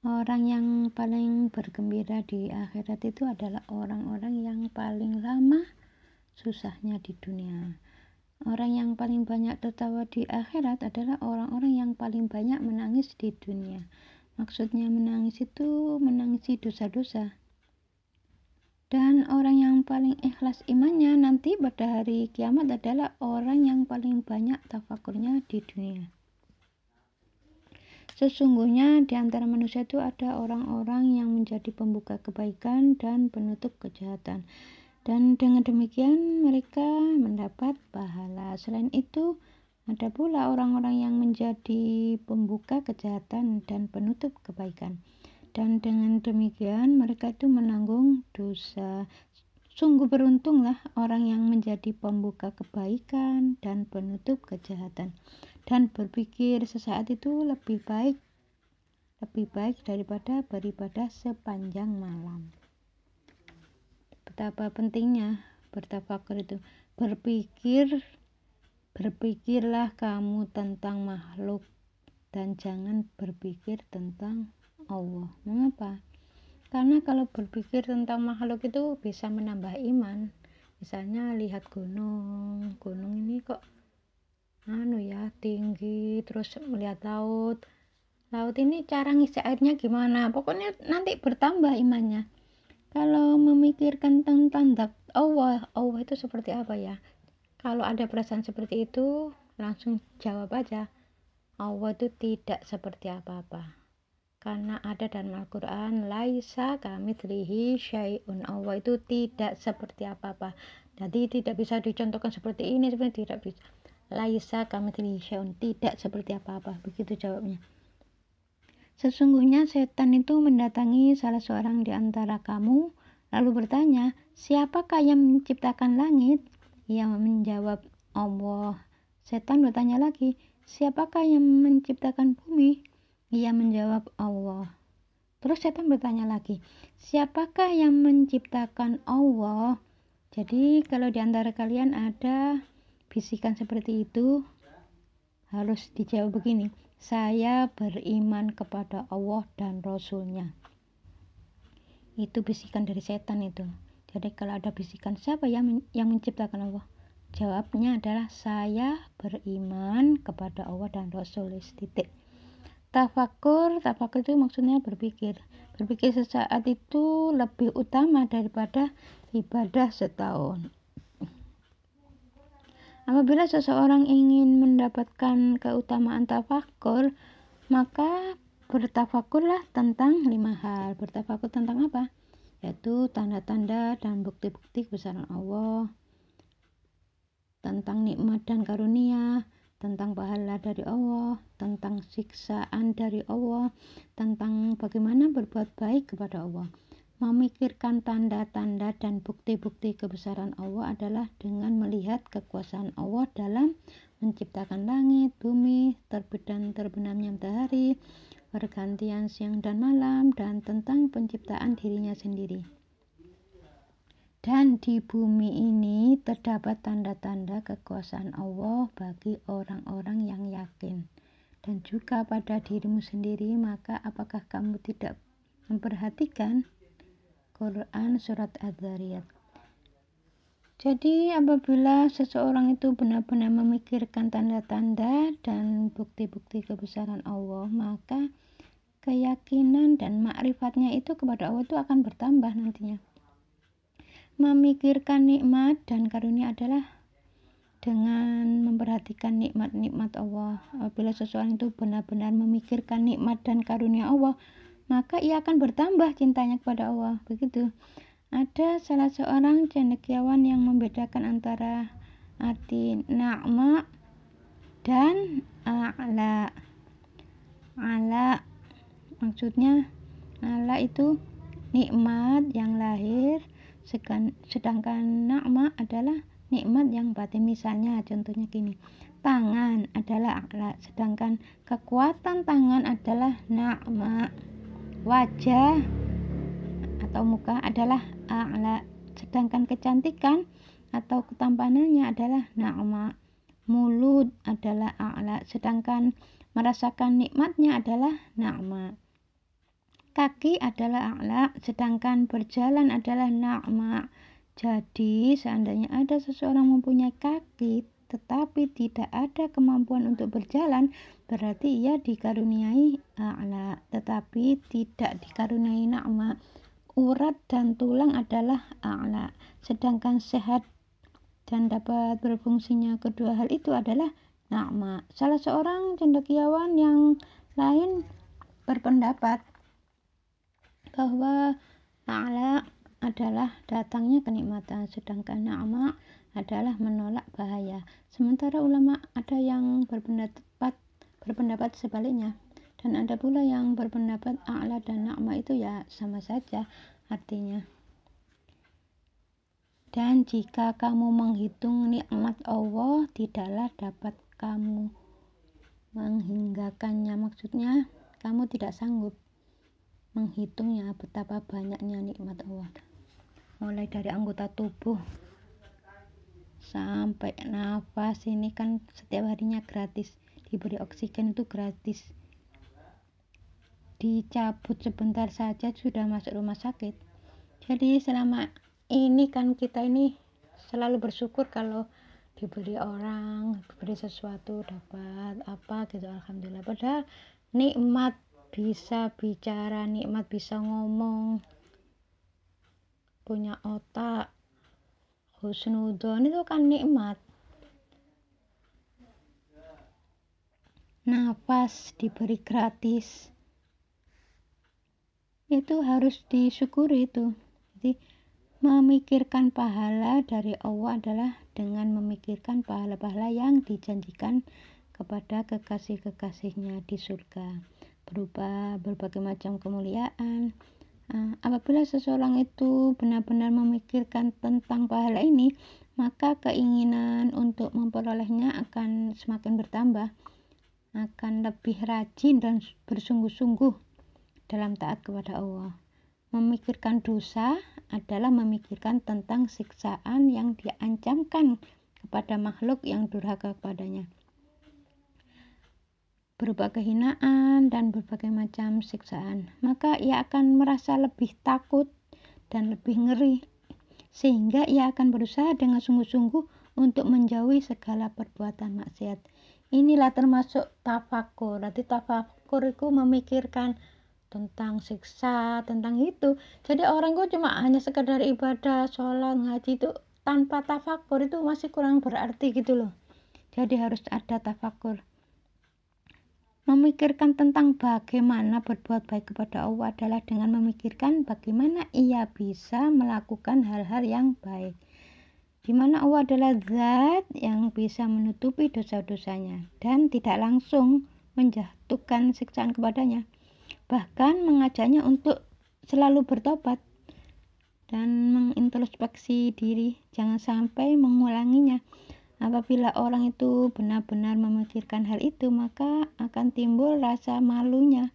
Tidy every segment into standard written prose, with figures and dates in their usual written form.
Orang yang paling bergembira di akhirat itu adalah orang-orang yang paling lama susahnya di dunia. Orang yang paling banyak tertawa di akhirat adalah orang-orang yang paling banyak menangis di dunia. Maksudnya menangis itu menangisi dosa-dosa. Dan orang yang paling ikhlas imannya nanti pada hari kiamat adalah orang yang paling banyak tafakurnya di dunia. Sesungguhnya di antara manusia itu ada orang-orang yang menjadi pembuka kebaikan dan penutup kejahatan. Dan dengan demikian mereka mendapat pahala. Selain itu, ada pula orang-orang yang menjadi pembuka kejahatan dan penutup kebaikan. Dan dengan demikian mereka itu menanggung dosa. Sungguh beruntunglah orang yang menjadi pembuka kebaikan dan penutup kejahatan. Dan berpikir sesaat itu lebih baik daripada beribadah sepanjang malam. Betapa pentingnya bertafakur itu. Berpikirlah kamu tentang makhluk dan jangan berpikir tentang Allah. Mengapa? Karena kalau berpikir tentang makhluk itu bisa menambah iman. Misalnya lihat gunung ini kok tinggi, terus melihat laut ini cara ngisi airnya gimana, pokoknya nanti bertambah imannya. Kalau memikirkan tentang Allah itu seperti apa ya, kalau ada perasaan seperti itu langsung jawab aja, Allah itu tidak seperti apa-apa. Karena ada dalam Al-Quran, laisa kamitslihi syai'un, Allah itu tidak seperti apa-apa. Jadi tidak bisa dicontohkan seperti ini, sebenarnya tidak bisa. Laisa kamitslihi syai'un, tidak seperti apa-apa, begitu jawabnya. Sesungguhnya setan itu mendatangi salah seorang di antara kamu, lalu bertanya, siapakah yang menciptakan langit? Ia menjawab, Allah. Setan bertanya lagi, siapakah yang menciptakan bumi? Ia menjawab, Allah. Terus setan bertanya lagi, siapakah yang menciptakan Allah? Jadi kalau di antara kalian ada bisikan seperti itu, harus dijawab begini, saya beriman kepada Allah dan Rasulnya. Itu bisikan dari setan itu. Jadi kalau ada bisikan, siapa yang menciptakan Allah? Jawabnya adalah saya beriman kepada Allah dan Rasul. Titik. Tafakur itu maksudnya berpikir sesaat itu lebih utama daripada ibadah setahun. Apabila seseorang ingin mendapatkan keutamaan tafakur, maka bertafakurlah tentang 5 hal. Bertafakur tentang apa? Yaitu tanda-tanda dan bukti-bukti kebesaran Allah, tentang nikmat dan karunia, tentang pahala dari Allah, tentang siksaan dari Allah, tentang bagaimana berbuat baik kepada Allah. Memikirkan tanda-tanda dan bukti-bukti kebesaran Allah adalah dengan melihat kekuasaan Allah dalam menciptakan langit, bumi, terbit dan terbenamnya matahari, pergantian siang dan malam, dan tentang penciptaan dirinya sendiri. Dan di bumi ini terdapat tanda-tanda kekuasaan Allah bagi orang-orang yang yakin. Dan juga pada dirimu sendiri, maka apakah kamu tidak memperhatikan? Quran Surat Az-Zariyat. Jadi apabila seseorang itu benar-benar memikirkan tanda-tanda dan bukti-bukti kebesaran Allah, maka keyakinan dan makrifatnya itu kepada Allah itu akan bertambah nantinya. Memikirkan nikmat dan karunia adalah dengan memperhatikan nikmat-nikmat Allah. Apabila seseorang itu benar-benar memikirkan nikmat dan karunia Allah, maka ia akan bertambah cintanya kepada Allah. Begitu. Ada salah seorang cendekiawan yang membedakan antara arti na'ma dan a'la. A'la maksudnya, a'la itu nikmat yang lahir, sedangkan na'ma adalah nikmat yang batin. Misalnya contohnya gini, tangan adalah a'la, sedangkan kekuatan tangan adalah na'ma. Wajah atau muka adalah a'la, sedangkan kecantikan atau ketampanannya adalah na'ma. Mulut adalah a'la, sedangkan merasakan nikmatnya adalah na'ma. Kaki adalah a'la, sedangkan berjalan adalah na'ma. Jadi seandainya ada seseorang mempunyai kaki tetapi tidak ada kemampuan untuk berjalan, berarti ia dikaruniai a'la tetapi tidak dikaruniai na'ma. Urat dan tulang adalah a'la, sedangkan sehat dan dapat berfungsinya kedua hal itu adalah na'ma. Salah seorang cendekiawan yang lain berpendapat bahwa a'la adalah datangnya kenikmatan, sedangkan na'ma adalah menolak bahaya. Sementara ulama ada yang berpendapat sebaliknya, dan ada pula yang berpendapat a'la dan na'ma itu ya sama saja artinya. Dan jika kamu menghitung nikmat Allah, tidaklah dapat kamu menghinggakannya. Maksudnya kamu tidak sanggup menghitungnya betapa banyaknya nikmat Allah, mulai dari anggota tubuh sampai nafas. Ini kan setiap harinya gratis, diberi oksigen itu gratis, dicabut sebentar saja sudah masuk rumah sakit. Jadi selama ini kan kita ini selalu bersyukur kalau diberi orang, diberi sesuatu, dapat apa gitu, alhamdulillah. Padahal nikmat bisa bicara, nikmat bisa ngomong, punya otak, husnudon, itu kan nikmat. Nafas diberi gratis, itu harus disyukuri itu. Jadi memikirkan pahala dari Allah adalah dengan memikirkan pahala-pahala yang dijanjikan kepada kekasih-kekasihnya di surga, berupa berbagai macam kemuliaan. Apabila seseorang itu benar-benar memikirkan tentang pahala ini, maka keinginan untuk memperolehnya akan semakin bertambah, akan lebih rajin dan bersungguh-sungguh dalam taat kepada Allah. Memikirkan dosa adalah memikirkan tentang siksaan yang diancamkan kepada makhluk yang durhaka kepadanya, berupa kehinaan dan berbagai macam siksaan. Maka ia akan merasa lebih takut dan lebih ngeri, sehingga ia akan berusaha dengan sungguh-sungguh untuk menjauhi segala perbuatan maksiat. Inilah termasuk tafakur. Nanti tafakur itu memikirkan tentang siksa, tentang itu. Jadi orang itu cuma hanya sekedar ibadah, sholat, ngaji itu tanpa tafakur itu masih kurang berarti gitu loh. Jadi harus ada tafakur. Memikirkan tentang bagaimana berbuat baik kepada Allah adalah dengan memikirkan bagaimana ia bisa melakukan hal-hal yang baik, di mana Allah adalah zat yang bisa menutupi dosa-dosanya dan tidak langsung menjatuhkan siksaan kepadanya, bahkan mengajaknya untuk selalu bertobat dan mengintrospeksi diri, jangan sampai mengulanginya. Apabila orang itu benar-benar memikirkan hal itu, maka akan timbul rasa malunya.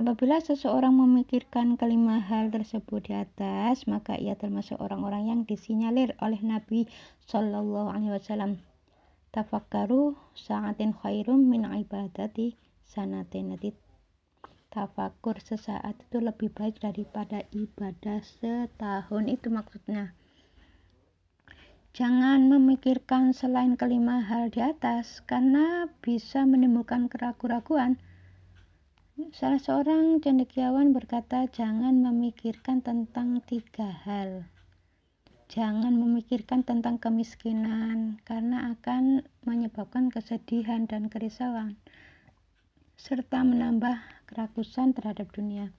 Apabila seseorang memikirkan kelima hal tersebut di atas, maka ia termasuk orang-orang yang disinyalir oleh Nabi Shallallahu Alaihi Wasallam. Tafakkaru sa'atin khairum min ibadati sanatin. Tafakur sesaat itu lebih baik daripada ibadah setahun, itu maksudnya. Jangan memikirkan selain kelima hal di atas, karena bisa menimbulkan keraguan-raguan. Salah seorang cendekiawan berkata, jangan memikirkan tentang 3 hal. Jangan memikirkan tentang kemiskinan, karena akan menyebabkan kesedihan dan kerisauan, serta menambah kerakusan terhadap dunia.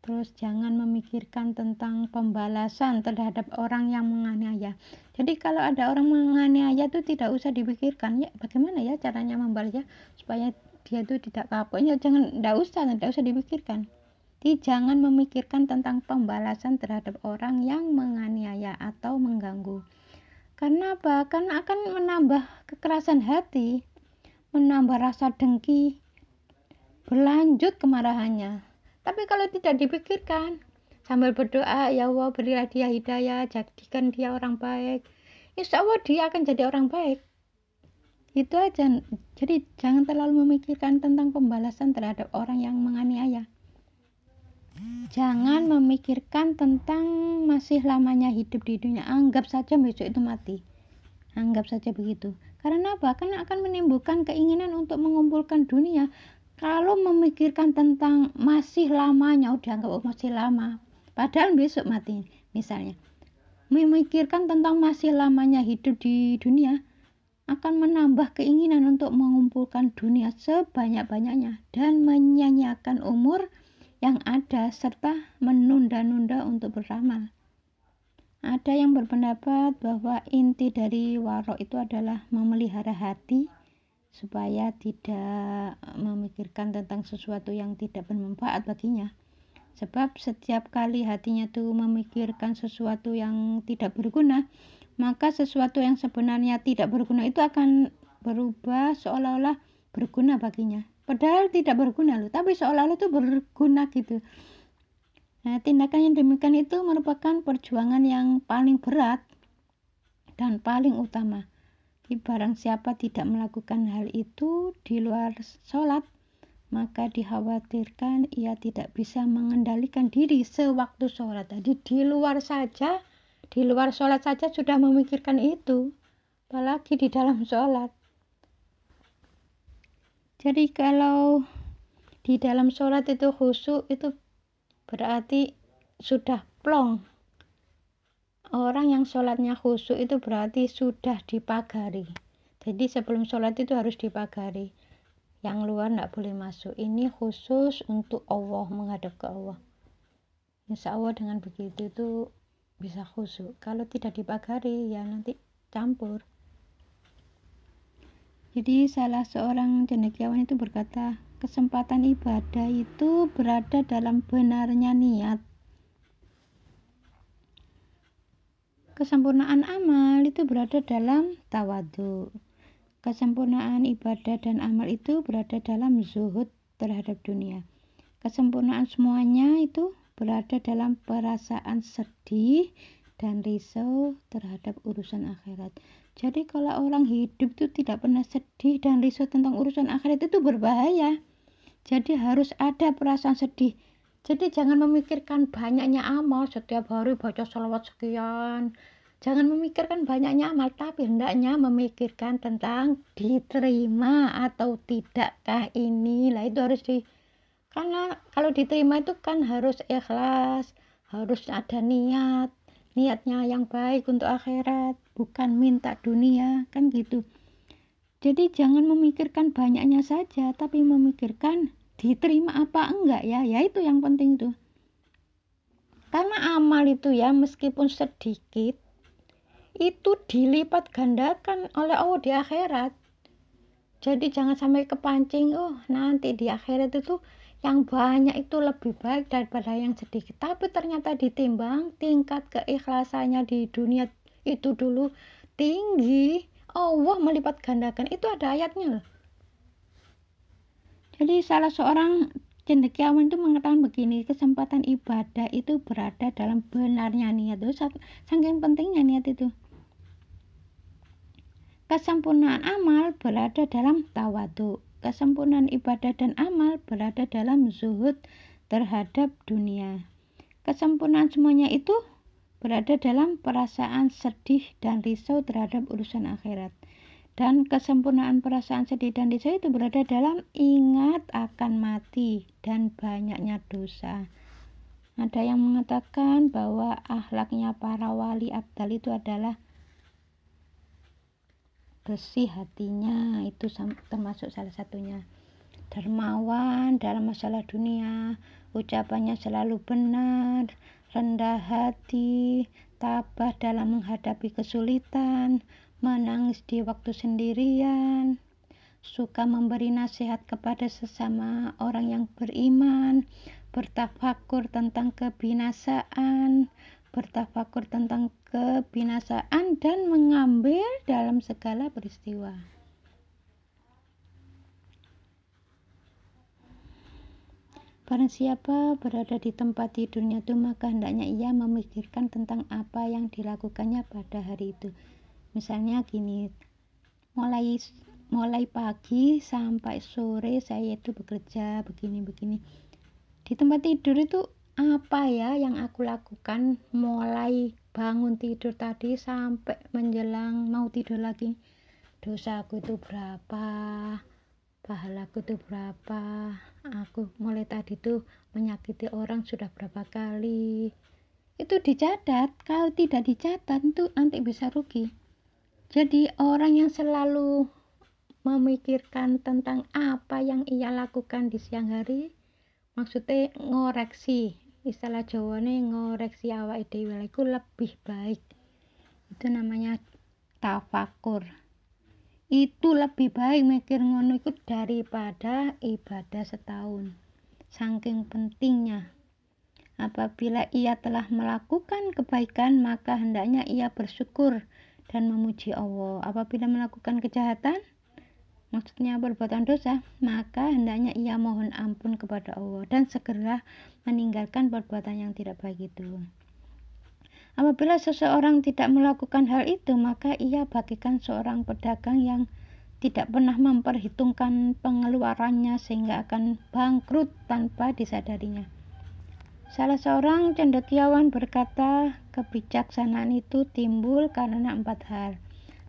Terus jangan memikirkan tentang pembalasan terhadap orang yang menganiaya. Jadi kalau ada orang menganiaya itu tidak usah dipikirkan, ya bagaimana ya caranya membalasnya supaya dia itu tidak kapok. Ya tidak usah dipikirkan. Jadi jangan memikirkan tentang pembalasan terhadap orang yang menganiaya atau mengganggu. Karena apa? Karena akan menambah kekerasan hati, menambah rasa dengki, berlanjut kemarahannya. Tapi kalau tidak dipikirkan, sambil berdoa, ya Allah berilah dia hidayah, jadikan dia orang baik, insya Allah dia akan jadi orang baik. Itu aja. Jadi jangan terlalu memikirkan tentang pembalasan terhadap orang yang menganiaya. Jangan memikirkan tentang masih lamanya hidup di dunia. Anggap saja besok itu mati. Anggap saja begitu. Karena apa? Karena akan menimbulkan keinginan untuk mengumpulkan dunia. Kalau memikirkan tentang masih lamanya, udah anggap masih lama. Padahal besok mati misalnya. Memikirkan tentang masih lamanya hidup di dunia akan menambah keinginan untuk mengumpulkan dunia sebanyak-banyaknya dan menyanyiakan umur yang ada serta menunda-nunda untuk beramal. Ada yang berpendapat bahwa inti dari warok itu adalah memelihara hati supaya tidak memikirkan tentang sesuatu yang tidak bermanfaat baginya. Sebab setiap kali hatinya tuh memikirkan sesuatu yang tidak berguna, maka sesuatu yang sebenarnya tidak berguna itu akan berubah seolah-olah berguna baginya. Padahal tidak berguna loh, tapi seolah-olah itu berguna gitu. Nah, tindakan yang demikian itu merupakan perjuangan yang paling berat dan paling utama. Barang siapa tidak melakukan hal itu di luar sholat, maka dikhawatirkan ia tidak bisa mengendalikan diri sewaktu sholat. Jadi di luar sholat saja sudah memikirkan itu, apalagi di dalam sholat. Jadi kalau di dalam sholat itu khusyuk, itu berarti sudah plong. Orang yang sholatnya khusyuk itu berarti sudah dipagari. Jadi sebelum sholat itu harus dipagari. Yang luar tidak boleh masuk. Ini khusus untuk Allah, menghadap ke Allah. Insya Allah dengan begitu itu bisa khusyuk. Kalau tidak dipagari ya nanti campur. Jadi salah seorang cendekiawan itu berkata, kesempatan ibadah itu berada dalam benarnya niat. Kesempurnaan amal itu berada dalam tawadhu. Kesempurnaan ibadah dan amal itu berada dalam zuhud terhadap dunia. Kesempurnaan semuanya itu berada dalam perasaan sedih dan risau terhadap urusan akhirat. Jadi kalau orang hidup itu tidak pernah sedih dan risau tentang urusan akhirat itu berbahaya. Jadi harus ada perasaan sedih. Jadi jangan memikirkan banyaknya amal, setiap hari baca sholawat sekian. Jangan memikirkan banyaknya amal, tapi hendaknya memikirkan tentang diterima atau tidakkah ini. Lah itu harus karena kalau diterima itu kan harus ikhlas, harus ada niatnya yang baik untuk akhirat, bukan minta dunia, kan gitu. Jadi jangan memikirkan banyaknya saja, tapi memikirkan diterima apa enggak ya itu yang penting tuh. Karena amal itu ya meskipun sedikit, itu dilipat gandakan oleh Allah di akhirat. Jadi jangan sampai kepancing, nanti di akhirat itu yang banyak itu lebih baik daripada yang sedikit. Tapi ternyata ditimbang tingkat keikhlasannya di dunia itu dulu tinggi, Allah melipat gandakan. Itu ada ayatnya loh. Jadi salah seorang cendekiawan itu mengatakan begini, kesempatan ibadah itu berada dalam benarnya niat. Itu saking pentingnya niat itu. Kesempurnaan amal berada dalam tawadhu. Kesempurnaan ibadah dan amal berada dalam zuhud terhadap dunia. Kesempurnaan semuanya itu berada dalam perasaan sedih dan risau terhadap urusan akhirat. Dan kesempurnaan perasaan sedih dan risau itu berada dalam ingat akan mati dan banyaknya dosa. Ada yang mengatakan bahwa akhlaknya para wali abdal itu adalah bersih hatinya, itu termasuk salah satunya. Dermawan dalam masalah dunia, ucapannya selalu benar, rendah hati, tabah dalam menghadapi kesulitan, menangis di waktu sendirian, suka memberi nasihat kepada sesama orang yang beriman, bertafakur tentang kebinasaan, dan mengambil dalam segala peristiwa. Barang siapa berada di tempat tidurnya itu, maka hendaknya ia memikirkan tentang apa yang dilakukannya pada hari itu. Misalnya gini, mulai pagi sampai sore saya itu bekerja begini. Di tempat tidur itu apa ya yang aku lakukan mulai bangun tidur tadi sampai menjelang mau tidur lagi. Dosaku itu berapa, pahalaku itu berapa, aku mulai tadi tuh menyakiti orang sudah berapa kali. Itu dicatat, kalau tidak dicatat itu nanti bisa rugi. Jadi orang yang selalu memikirkan tentang apa yang ia lakukan di siang hari, maksudnya ngoreksi, istilah Jawane ngoreksi awake dhewe iku lebih baik. Itu namanya tafakur. Itu lebih baik mikir ngono itu daripada ibadah setahun. Saking pentingnya. Apabila ia telah melakukan kebaikan, maka hendaknya ia bersyukur dan memuji Allah. Apabila melakukan kejahatan, maksudnya perbuatan dosa, maka hendaknya ia mohon ampun kepada Allah dan segera meninggalkan perbuatan yang tidak baik itu. Apabila seseorang tidak melakukan hal itu, maka ia bagikan seorang pedagang yang tidak pernah memperhitungkan pengeluarannya sehingga akan bangkrut tanpa disadarinya. Salah seorang cendekiawan berkata, kebijaksanaan itu timbul karena 4 hal.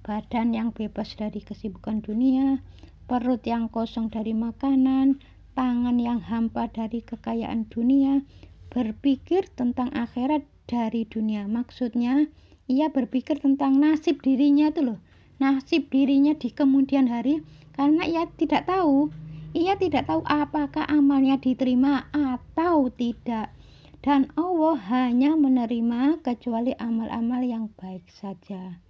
Badan yang bebas dari kesibukan dunia, perut yang kosong dari makanan, tangan yang hampa dari kekayaan dunia, berpikir tentang akhirat dari dunia. Maksudnya, ia berpikir tentang nasib dirinya itu loh. Nasib dirinya di kemudian hari, karena ia tidak tahu. Ia tidak tahu apakah amalnya diterima atau tidak. Dan Allah hanya menerima kecuali amal-amal yang baik saja.